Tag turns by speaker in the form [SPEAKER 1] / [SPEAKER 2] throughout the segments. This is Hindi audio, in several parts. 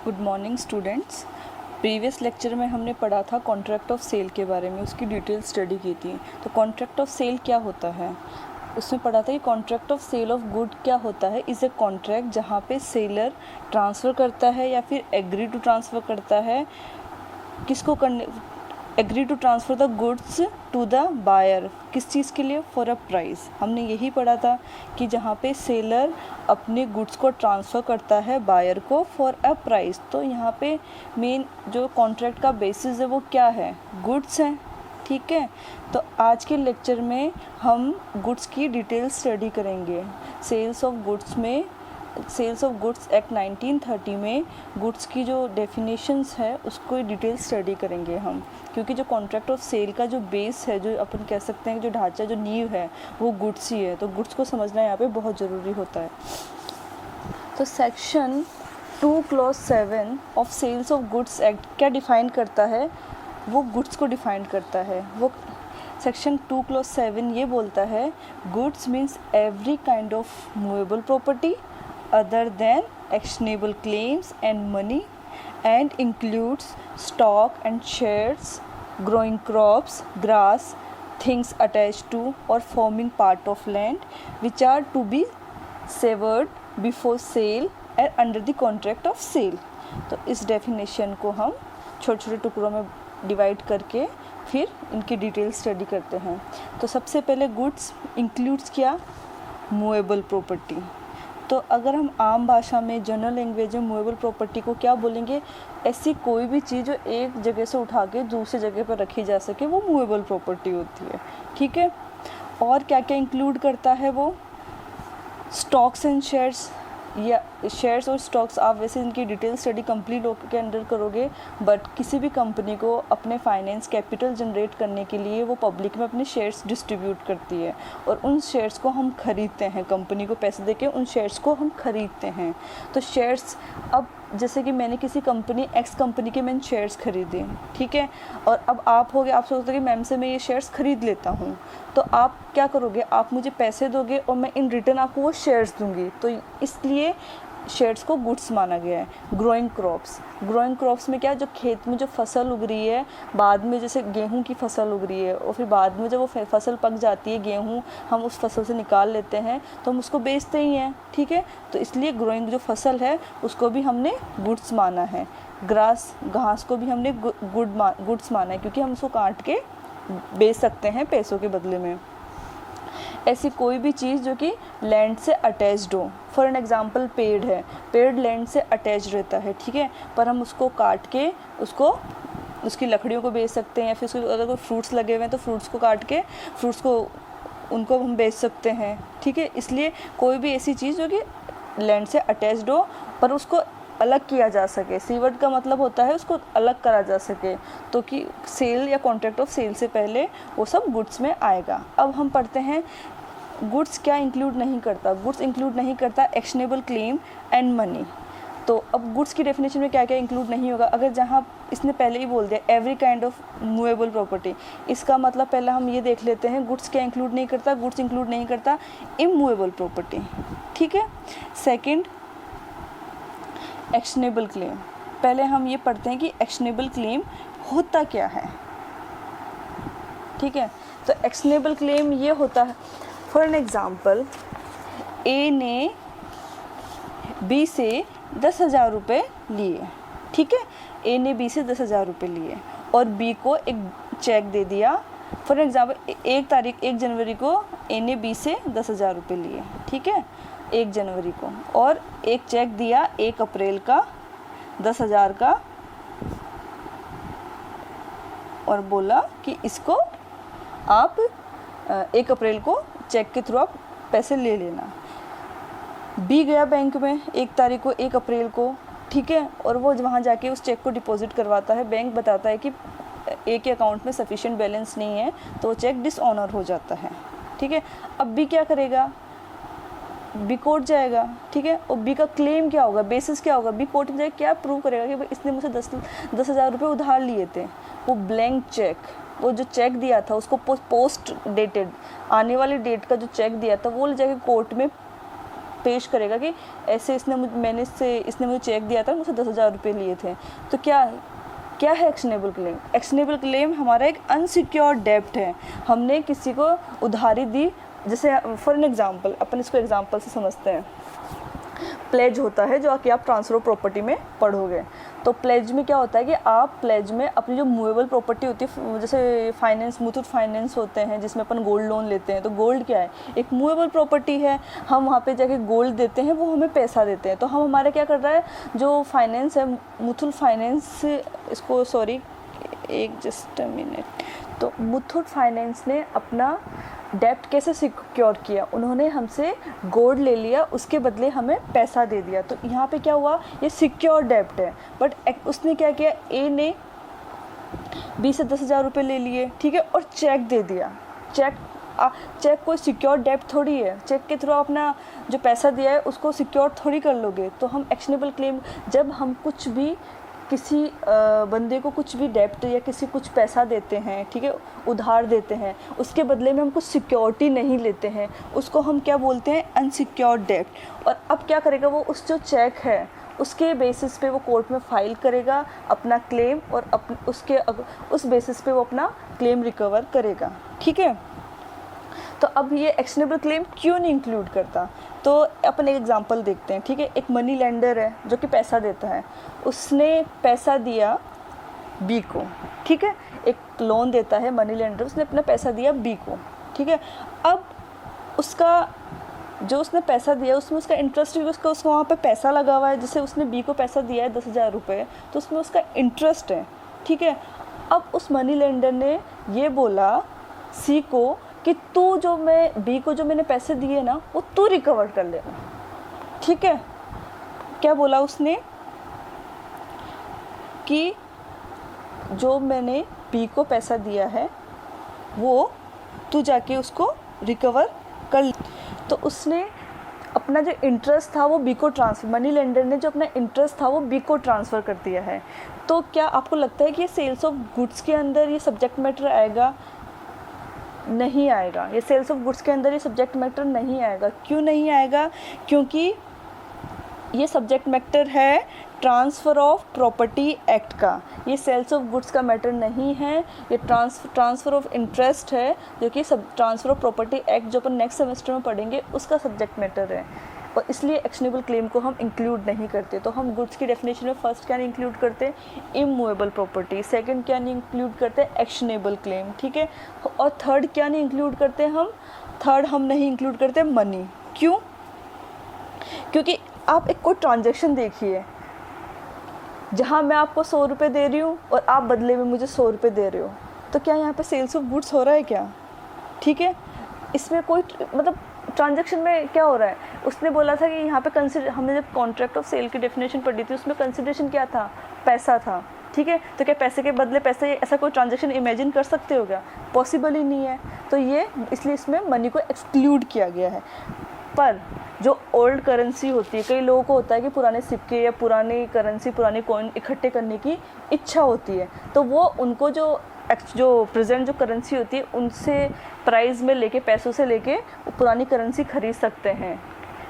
[SPEAKER 1] Good morning students. Previous lecture में हमने पढ़ा था कॉन्ट्रैक्ट ऑफ सेल के बारे में, उसकी डिटेल स्टडी की थी। तो कॉन्ट्रैक्ट ऑफ सेल क्या होता है, उसमें पढ़ा था कि contract of sale of good क्या होता है। इज़ ए कॉन्ट्रैक्ट जहाँ पे सेलर ट्रांसफ़र करता है या फिर एग्री टू ट्रांसफ़र करता है, किसको करने, agree to transfer the goods to the buyer, किस चीज़ के लिए, फॉर अ प्राइस। हमने यही पढ़ा था कि जहाँ पे सेलर अपने गुड्स को ट्रांसफ़र करता है बायर को फॉर अ प्राइस। तो यहाँ पे मेन जो कॉन्ट्रैक्ट का बेसिस है वो क्या है, गुड्स हैं। ठीक है, तो आज के लेक्चर में हम गुड्स की डिटेल स्टडी करेंगे। सेल्स ऑफ गुड्स एक्ट 1930 में गुड्स की जो डेफिनेशंस है उसको डिटेल स्टडी करेंगे हम, क्योंकि जो कॉन्ट्रैक्ट ऑफ सेल का जो बेस है, जो अपन कह सकते हैं जो ढांचा, जो नींव है, वो गुड्स ही है। तो गुड्स को समझना यहाँ पे बहुत ज़रूरी होता है। तो section 2 clause 7 of sales of goods act क्या डिफ़ाइन करता है, वो गुड्स को डिफ़ाइन करता है। वो सेक्शन 2 क्लॉज 7 ये बोलता है, goods means every kind of movable property other than actionable claims and money, and includes stock and shares, growing crops, grass, things attached to or forming part of land which are to be severed before sale and under the contract of sale। तो इस डेफिनेशन को हम छोटे छोटे टुकड़ों में डिवाइड करके फिर इनकी डिटेल स्टडी करते हैं। तो सबसे पहले गुड्स इंक्लूड्स क्या, मूवेबल प्रॉपर्टी। तो अगर हम आम भाषा में जनरल लैंग्वेज में मूवेबल प्रॉपर्टी को क्या बोलेंगे, ऐसी कोई भी चीज़ जो एक जगह से उठा के दूसरी जगह पर रखी जा सके, वो मूवेबल प्रॉपर्टी होती है। ठीक है, और क्या क्या इंक्लूड करता है वो, स्टॉक्स एंड शेयर्स, या शेयर्स और स्टॉक्स आप वैसे इनकी डिटेल स्टडी कंप्लीट के अंडर करोगे, बट किसी भी कंपनी को अपने फाइनेंस कैपिटल जनरेट करने के लिए वो पब्लिक में अपने शेयर्स डिस्ट्रीब्यूट करती है और उन शेयर्स को हम खरीदते हैं, कंपनी को पैसे देके उन शेयर्स को हम खरीदते हैं। तो शेयर्स, अब जैसे कि मैंने किसी कंपनी एक्स कंपनी के मैंने शेयर्स खरीदे, ठीक है, और अब आप हो गए, आप सोचते कि मैम से मैं ये शेयर्स खरीद लेता हूँ, तो आप क्या करोगे, आप मुझे पैसे दोगे और मैं इन रिटर्न आपको वो शेयर्स दूंगी। तो इसलिए शेयर्स को गुड्स माना गया है। ग्रोइंग क्रॉप्स में क्या, जो खेत में जो फसल उग रही है, बाद में जैसे गेहूं की फसल उग रही है और फिर बाद में जब वो फसल पक जाती है, गेहूं हम उस फसल से निकाल लेते हैं तो हम उसको बेचते ही हैं। ठीक है, तो इसलिए ग्रोइंग जो फसल है उसको भी हमने गुड्स माना है। घास को भी हमने गुड्स माना है, क्योंकि हम उसको काट के बेच सकते हैं पैसों के बदले में। ऐसी कोई भी चीज़ जो कि लैंड से अटैच्ड हो, फॉर एन एग्जांपल पेड़ है, पेड़ लैंड से अटैच रहता है, ठीक है, पर हम उसको काट के उसकी लकड़ियों को बेच सकते हैं, या फिर उसको अगर कोई फ्रूट्स लगे हुए हैं तो फ्रूट्स को काट के उनको हम बेच सकते हैं। ठीक है, इसलिए कोई भी ऐसी चीज़ जो कि लैंड से अटैच्ड हो पर उसको अलग किया जा सके, सीवर्ड का मतलब होता है उसको अलग करा जा सके, तो कि सेल या कॉन्ट्रैक्ट ऑफ सेल से पहले वो सब गुड्स में आएगा। अब हम पढ़ते हैं गुड्स क्या इंक्लूड नहीं करता। गुड्स इंक्लूड नहीं करता एक्शनेबल क्लेम एंड मनी। तो अब गुड्स की डेफिनेशन में क्या क्या इंक्लूड नहीं होगा, अगर जहाँ इसने पहले ही बोल दिया every kind of movable property, इसका मतलब पहले हम ये देख लेते हैं गुड्स क्या इंक्लूड नहीं करता। गुड्स इंक्लूड नहीं करता इमूवेबल प्रॉपर्टी। ठीक है, सेकेंड एक्शनेबल क्लेम। पहले हम ये पढ़ते हैं कि एक्शनेबल क्लेम होता क्या है। ठीक है, तो एक्शनेबल क्लेम ये होता है, फॉर एन एग्जांपल, ए ने बी से 10,000 रुपये लिए। ठीक है, ए ने बी से 10,000 रुपये लिए और बी को एक चेक दे दिया। फॉर एग्जांपल 1 जनवरी को ए ने बी से 10,000 रुपये लिए, ठीक है, 1 जनवरी को, और एक चेक दिया 1 अप्रैल का 10,000 का, और बोला कि इसको आप 1 अप्रैल को चेक के थ्रू आप पैसे ले लेना। बी गया बैंक में 1 तारीख को, 1 अप्रैल को, ठीक है, और वो वहाँ जाके उस चेक को डिपॉजिट करवाता है। बैंक बताता है कि ए के अकाउंट में सफिशिएंट बैलेंस नहीं है, तो वो चेक डिसऑनर हो जाता है। ठीक है, अब बी क्या करेगा, बी कोर्ट जाएगा। ठीक है, और बी का क्लेम क्या होगा, बेसिस क्या होगा, बी कोर्ट में जाके क्या प्रूव करेगा कि भाई इसने मुझसे 10,000 रुपये उधार लिए थे। वो ब्लैंक चेक, वो जो चेक दिया था उसको पोस्ट डेटेड, आने वाली डेट का जो चेक दिया था, वो ले जाके कोर्ट में पेश करेगा कि ऐसे इसने मुझे चेक दिया था, मुझसे 10,000 रुपये लिए थे। तो क्या है एक्शनेबल क्लेम? एक्शनेबल क्लेम हमारा एक अनसिक्योर्ड डेब्ट है, हमने किसी को उधारी दी। जैसे फॉर एन एग्जांपल, अपन इसको एग्जांपल से समझते हैं। प्लेज होता है जो कि आप ट्रांसफर ऑफ प्रॉपर्टी में पढ़ोगे। तो प्लेज में क्या होता है कि आप प्लेज में अपनी जो मूवेबल प्रॉपर्टी होती है, जैसे फाइनेंस, मुथूट फाइनेंस होते हैं जिसमें अपन गोल्ड लोन लेते हैं, तो गोल्ड क्या है? एक मूवेबल प्रॉपर्टी है। हम वहाँ पे जाके गोल्ड देते हैं, वो हमें पैसा देते हैं। तो हम हमारे क्या कर रहा है, जो फाइनेंस है, मुथूट फाइनेंस, इसको सॉरी एक जस्ट मिनट, तो मुथूट फाइनेंस ने अपना डेब्ट कैसे सिक्योर किया? उन्होंने हमसे गोल्ड ले लिया, उसके बदले हमें पैसा दे दिया। तो यहाँ पे क्या हुआ, ये सिक्योर डेब्ट है। बट उसने क्या किया, ए ने 20 से 10,000 रुपये ले लिए, ठीक है, और चेक दे दिया। चेक कोई सिक्योर डेब्ट थोड़ी है। चेक के थ्रू अपना जो पैसा दिया है उसको सिक्योर थोड़ी कर लोगे। तो हम एक्शनेबल क्लेम, जब हम कुछ भी किसी बंदे को कुछ भी डेब्ट या किसी कुछ पैसा देते हैं, ठीक है, उधार देते हैं, उसके बदले में हम कुछ सिक्योरिटी नहीं लेते हैं, उसको हम क्या बोलते हैं, अनसिक्योर्ड डेब्ट। और अब क्या करेगा वो, उस जो चेक है उसके बेसिस पे वो कोर्ट में फाइल करेगा अपना क्लेम, और उस बेसिस पे वो अपना क्लेम रिकवर करेगा, ठीक है। तो अब ये एक्शनेबल क्लेम क्यों नहीं इंक्लूड करता? तो अपन एक एग्जांपल देखते हैं, ठीक है। एक मनी लेंडर है जो कि पैसा देता है, उसने पैसा दिया बी को, ठीक है, एक लोन देता है मनी लेंडर, उसने अपना पैसा दिया बी को, ठीक है। अब उसका जो उसने पैसा दिया उसमें उसका इंटरेस्ट भी, उसका वहाँ पे पैसा लगा हुआ है। जैसे उसने बी को पैसा दिया है 10,000 रुपये, तो उसमें उसका इंटरेस्ट है, ठीक है। अब उस मनी लेंडर ने ये बोला सी को कि तू जो मैं बी को जो मैंने पैसे दिए ना वो तू रिकवर कर लेना, ठीक है। क्या बोला उसने कि जो मैंने बी को पैसा दिया है वो तू जाके उसको रिकवर कर। तो उसने अपना जो इंटरेस्ट था वो बी को ट्रांसफ़र, मनी लेंडर ने जो अपना इंटरेस्ट था वो बी को ट्रांसफ़र कर दिया है। तो क्या आपको लगता है कि ये सेल्स ऑफ गुड्स के अंदर ये सब्जेक्ट मैटर आएगा? नहीं आएगा। ये सेल्स ऑफ गुड्स के अंदर ये सब्जेक्ट मैटर नहीं आएगा। क्यों नहीं आएगा? क्योंकि ये सब्जेक्ट मैटर है ट्रांसफ़र ऑफ प्रॉपर्टी एक्ट का, ये सेल्स ऑफ गुड्स का मैटर नहीं है। ये ट्रांसफ़र ऑफ इंटरेस्ट है, जो कि सब ट्रांसफ़र ऑफ प्रॉपर्टी एक्ट जो अपन नेक्स्ट सेमेस्टर में पढ़ेंगे उसका सब्जेक्ट मैटर है, और इसलिए एक्शनेबल क्लेम को हम इंक्लूड नहीं करते। तो हम गुड्स की डेफिनेशन में फर्स्ट क्या नहीं इंक्लूड करते, इमूवेबल प्रॉपर्टी, सेकंड क्या नहीं इंक्लूड करते, एक्शनेबल क्लेम, ठीक है, और थर्ड क्या नहीं इंक्लूड करते हम नहीं इंक्लूड करते मनी। क्यों? क्योंकि आप एक कोई ट्रांजेक्शन देखिए जहाँ मैं आपको 100 रुपये दे रही हूँ और आप बदले में मुझे 100 रुपये दे रहे हो, तो क्या यहाँ पे सेल्स ऑफ गुड्स हो रहा है क्या? ठीक है, इसमें कोई मतलब ट्रांजैक्शन में क्या हो रहा है? उसने बोला था कि यहाँ पे हमने जब कॉन्ट्रैक्ट ऑफ सेल की डेफिनेशन पढ़ी थी उसमें कंसिडरेशन क्या था? पैसा था, ठीक है। तो क्या पैसे के बदले पैसे, ऐसा कोई ट्रांजैक्शन इमेजिन कर सकते हो क्या? पॉसिबल ही नहीं है। तो ये इसलिए इसमें मनी को एक्सक्लूड किया गया है। पर जो ओल्ड करेंसी होती है, कई लोगों को होता है कि पुराने सिक्के या पुरानी करेंसी, पुरानी कॉइन इकट्ठे करने की इच्छा होती है, तो वो उनको जो प्रेजेंट जो करेंसी होती है उनसे प्राइस में लेके, पैसों से लेके पुरानी करेंसी खरीद सकते हैं,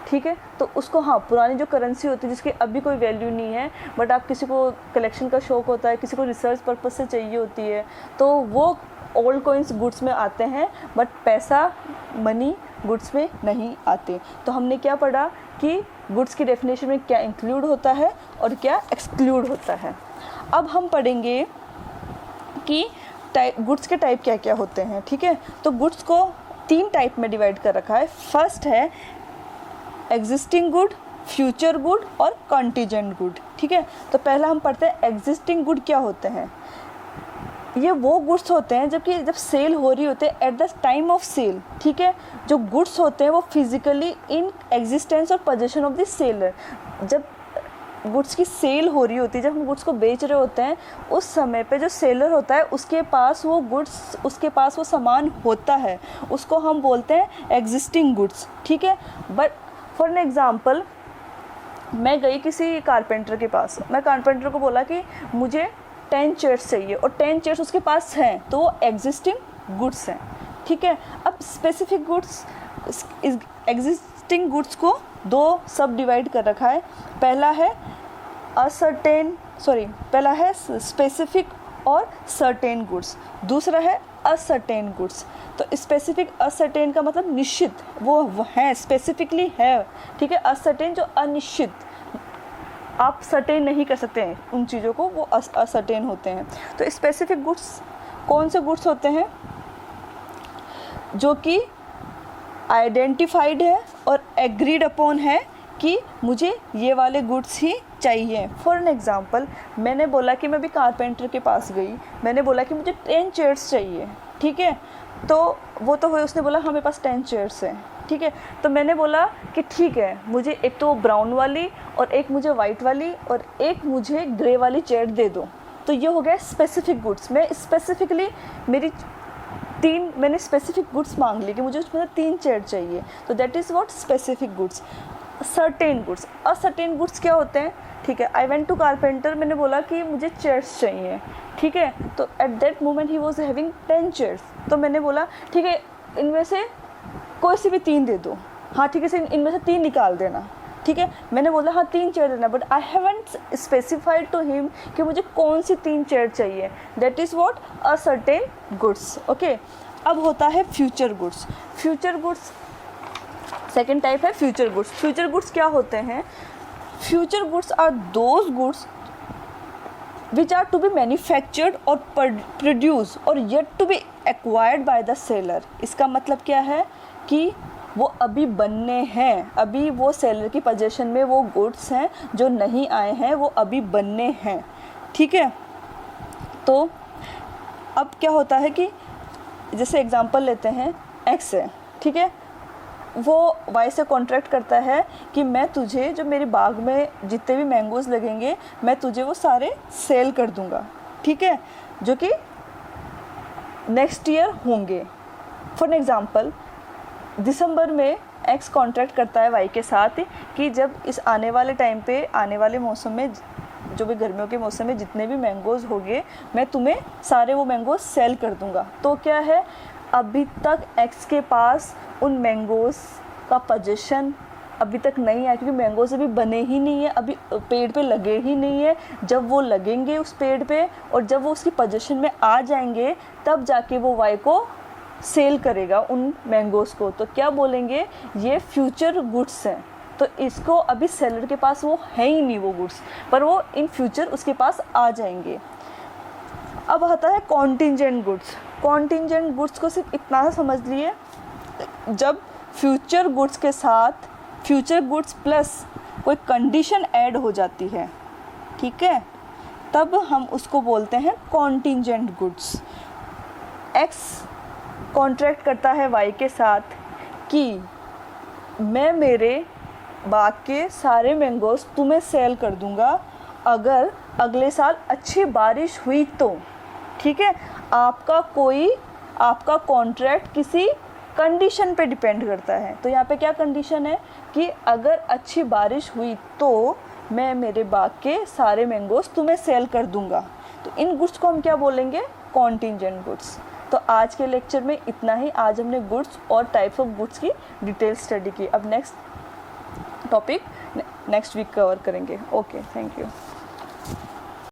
[SPEAKER 1] ठीक है। तो उसको, हाँ, पुरानी जो करेंसी होती है जिसकी अभी कोई वैल्यू नहीं है, बट आप किसी को कलेक्शन का शौक़ होता है, किसी को रिसर्च पर्पस से चाहिए होती है, तो वो ओल्ड कॉइन्स गुड्स में आते हैं, बट पैसा, मनी गुड्स में नहीं आते। तो हमने क्या पढ़ा कि गुड्स की डेफिनेशन में क्या इंक्लूड होता है और क्या एक्सक्लूड होता है। अब हम पढ़ेंगे कि गुड्स के टाइप क्या क्या होते हैं, ठीक है। तो गुड्स को 3 टाइप में डिवाइड कर रखा है। फर्स्ट है एग्जिस्टिंग गुड, फ्यूचर गुड और कंटीजेंट गुड, ठीक है। तो पहला हम पढ़ते हैं एग्जिस्टिंग गुड क्या होते हैं। ये वो गुड्स होते हैं जब सेल हो रही होते हैं at the time of sale, ठीक है। जो गुड्स होते हैं वो फिजिकली इन एग्जिस्टेंस और पोजीशन ऑफ द सेलर, जब गुड्स की सेल हो रही होती है, जब हम गुड्स को बेच रहे होते हैं, उस समय पे जो सेलर होता है उसके पास वो गुड्स, उसके पास वो सामान होता है, उसको हम बोलते हैं एग्जिस्टिंग गुड्स, ठीक है। बट फॉर एन एग्जांपल, मैं गई किसी कारपेंटर के पास, मैं कारपेंटर को बोला कि मुझे 10 चेयर्स चाहिए और 10 चेयर्स उसके पास हैं, तो वो एग्जिस्टिंग गुड्स हैं, ठीक है। अब स्पेसिफिक गुड्स एग्जिस्टिंग गुड्स को दो सब डिवाइड कर रखा है। पहला है पहला है स्पेसिफिक और सर्टेन गुड्स, दूसरा है असर्टेन गुड्स। तो स्पेसिफिक असर्टेन का मतलब निश्चित, वो है, स्पेसिफिकली है, ठीक है। असर्टेन जो अनिश्चित, आप सर्टेन नहीं कर सकते हैं उन चीज़ों को, वो असर्टेन होते हैं। तो स्पेसिफिक गुड्स कौन से गुड्स होते हैं? जो कि आइडेंटिफाइड है और एग्रीड अपॉन है कि मुझे ये वाले गुड्स ही चाहिए। फॉर एन एग्ज़ाम्पल, मैंने बोला कि मैं भी कारपेंटर के पास गई, मैंने बोला कि मुझे 10 चेयर्स चाहिए, ठीक है। तो वो तो हुए, उसने बोला हाँ मेरे पास 10 चेयर्स हैं, ठीक है। तो मैंने बोला कि ठीक है, मुझे एक तो ब्राउन वाली और एक मुझे वाइट वाली और एक मुझे ग्रे वाली चेयर दे दो। तो ये हो गया स्पेसिफिक गुड्स। मैं स्पेसिफिकली मैंने स्पेसिफिक गुड्स मांग ली कि मुझे उसमें 3 चेयर चाहिए, तो that is what specific goods. Certain goods, ascertain goods क्या होते हैं? ठीक है, आई वेंट टू कारपेंटर, मैंने बोला कि मुझे चेयर्स चाहिए, ठीक है। तो at that moment he was having 10 chairs. तो मैंने बोला ठीक है, इनमें से कोई सी भी 3 दे दो, हाँ ठीक है, इनमें से 3 निकाल देना, ठीक है। मैंने बोला हाँ 3 चेयर देना, but I haven't specified to him कि मुझे कौन सी 3 चेयर चाहिए। That is what ascertain goods, okay. अब होता है future goods. Future goods second type है फ्यूचर गुड्स। फ्यूचर गुड्स क्या होते हैं? Future goods are those goods which are to be manufactured और produce और yet to be acquired by the seller। इसका मतलब क्या है कि वो अभी बनने हैं, अभी वो सेलर की पोजीशन में वो गुड्स हैं जो नहीं आए हैं, वो अभी बनने हैं, ठीक है। तो अब क्या होता है कि जैसे एग्जांपल लेते हैं, एक्स है, ठीक है, वो वाई से कॉन्ट्रैक्ट करता है कि मैं तुझे, जो मेरे बाग में जितने भी मैंगोज़ लगेंगे, मैं तुझे वो सारे सेल कर दूंगा, ठीक है, जो कि नेक्स्ट ईयर होंगे। फॉर एग्ज़ाम्पल, दिसंबर में एक्स कॉन्ट्रैक्ट करता है वाई के साथ कि जब इस आने वाले टाइम पे, आने वाले मौसम में, जो भी गर्मियों के मौसम में जितने भी मैंगोज़ होंगे, मैं तुम्हें सारे वो मैंगोज़ सेल कर दूंगा। तो क्या है, अभी तक एक्स के पास उन मैंगोज़ का पोजीशन अभी तक नहीं आया, क्योंकि मैंगोज़ अभी बने ही नहीं है, अभी पेड़ पे लगे ही नहीं है। जब वो लगेंगे उस पेड़ पे और जब वो उसकी पोजीशन में आ जाएंगे, तब जाके वो वाई को सेल करेगा उन मैंगोज़ को। तो क्या बोलेंगे, ये फ्यूचर गुड्स हैं। तो इसको अभी सेलर के पास वो है ही नहीं वो गुड्स, पर वो इन फ्यूचर उसके पास आ जाएंगे। अब आता है कॉन्टिंजेंट गुड्स। कॉन्टिंजेंट गुड्स को सिर्फ इतना समझ लिए, जब फ्यूचर गुड्स के साथ फ्यूचर गुड्स प्लस कोई कंडीशन ऐड हो जाती है, ठीक है, तब हम उसको बोलते हैं कॉन्टिंजेंट गुड्स। एक्स कॉन्ट्रैक्ट करता है वाई के साथ कि मैं मेरे बाग के सारे मैंगोज़ तुम्हें सेल कर दूंगा अगर अगले साल अच्छी बारिश हुई तो, ठीक है। आपका कॉन्ट्रैक्ट किसी कंडीशन पे डिपेंड करता है। तो यहाँ पे क्या कंडीशन है कि अगर अच्छी बारिश हुई तो मैं मेरे बाग के सारे मैंगोज़ तुम्हें सेल कर दूंगा। तो इन गुड्स को हम क्या बोलेंगे, कॉन्टिंजेंट गुड्स। तो आज के लेक्चर में इतना ही। आज हमने गुड्स और टाइप्स ऑफ गुड्स की डिटेल स्टडी की। अब next topic next week cover करेंगे। Okay, thank you.